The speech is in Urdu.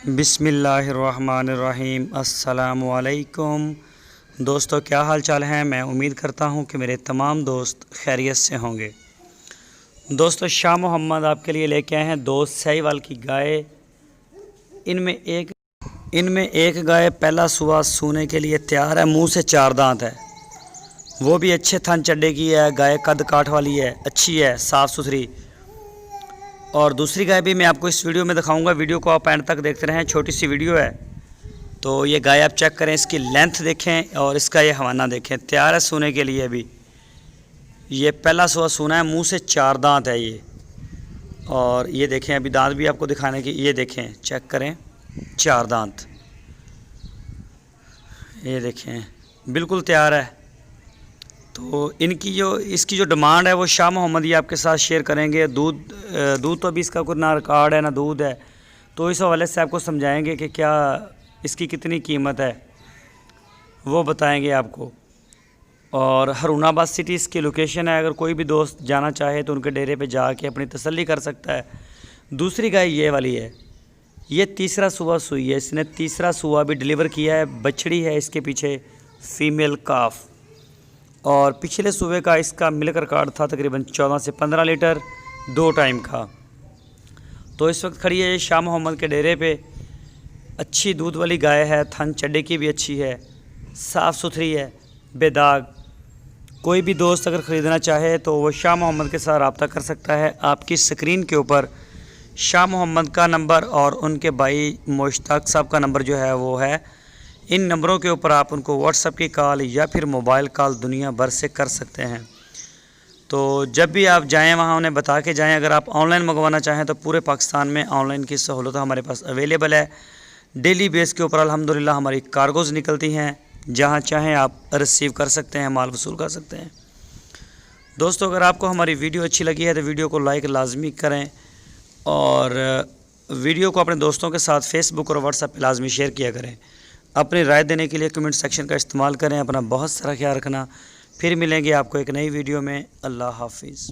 بسم اللہ الرحمن الرحیم۔ السلام علیکم دوستو، کیا حال چال ہیں؟ میں امید کرتا ہوں کہ میرے تمام دوست خیریت سے ہوں گے۔ دوستو، شاہ محمد آپ کے لیے لے کے آئے ہیں دو سہیوال کی گائے۔ ان میں ایک گائے پہلا سوا سونے کے لیے تیار ہے، منہ سے 4 دانت ہے، وہ بھی اچھے تھن چڈے کی ہے، گائے قد کاٹ والی ہے، اچھی ہے، صاف ستھری۔ اور دوسری گائے بھی میں آپ کو اس ویڈیو میں دکھاؤں گا، ویڈیو کو آپ اینڈ تک دیکھتے رہیں، چھوٹی سی ویڈیو ہے۔ تو یہ گائے آپ چیک کریں، اس کی لینتھ دیکھیں اور اس کا یہ حوانہ دیکھیں، تیار ہے سونے کے لیے بھی۔ یہ پہلا سوا سونا ہے، منہ سے 4 دانت ہے یہ۔ اور یہ دیکھیں، ابھی دانت بھی آپ کو دکھانے کی، یہ دیکھیں، چیک کریں، 4 دانت، یہ دیکھیں بالکل تیار ہے۔ تو اس کی جو ڈیمانڈ ہے وہ شاہ محمد یہ آپ کے ساتھ شیئر کریں گے۔ دودھ تو ابھی اس کا کوئی نہ ریکارڈ ہے نہ دودھ ہے، تو اس حوالے سے آپ کو سمجھائیں گے کہ کیا اس کی کتنی قیمت ہے، وہ بتائیں گے آپ کو۔ اور ہرون آباد سٹی اس کی لوکیشن ہے، اگر کوئی بھی دوست جانا چاہے تو ان کے ڈیرے پہ جا کے اپنی تسلی کر سکتا ہے۔ دوسری گائے یہ والی ہے، یہ تیسرا سوا سوئی ہے، اس نے تیسرا سوا بھی ڈیلیور کیا ہے، بچڑی ہے اس کے پیچھے، فیمیل کاف۔ اور پچھلے صوبے کا اس کا ملک ریکارڈ تھا تقریباً 14 سے 15 لیٹر 2 ٹائم کا۔ تو اس وقت کھڑی ہے یہ شاہ محمد کے ڈیرے پہ، اچھی دودھ والی گائے ہے، تھن چڈے کی بھی اچھی ہے، صاف ستھری ہے، بے داغ۔ کوئی بھی دوست اگر خریدنا چاہے تو وہ شاہ محمد کے ساتھ رابطہ کر سکتا ہے۔ آپ کی سکرین کے اوپر شاہ محمد کا نمبر اور ان کے بھائی مشتاق صاحب کا نمبر جو ہے وہ ہے، ان نمبروں کے اوپر آپ ان کو واٹس ایپ کی کال یا پھر موبائل کال دنیا بھر سے کر سکتے ہیں۔ تو جب بھی آپ جائیں وہاں انہیں بتا کے جائیں۔ اگر آپ آن لائن منگوانا چاہیں تو پورے پاکستان میں آن لائن کی سہولت ہمارے پاس اویلیبل ہے۔ ڈیلی بیس کے اوپر الحمدللہ ہماری کارگوز نکلتی ہیں، جہاں چاہیں آپ ریسیو کر سکتے ہیں، مال وصول کر سکتے ہیں۔ دوستو، اگر آپ کو ہماری ویڈیو اچھی لگی ہے تو ویڈیو کو لائک لازمی کریں، اور ویڈیو کو اپنے دوستوں کے ساتھ فیس بک اور واٹس ایپ پہ لازمی شیئر کیا کریں۔ اپنی رائے دینے کے لیے کمنٹ سیکشن کا استعمال کریں۔ اپنا بہت سارا خیال رکھنا۔ پھر ملیں گے آپ کو ایک نئی ویڈیو میں۔ اللہ حافظ۔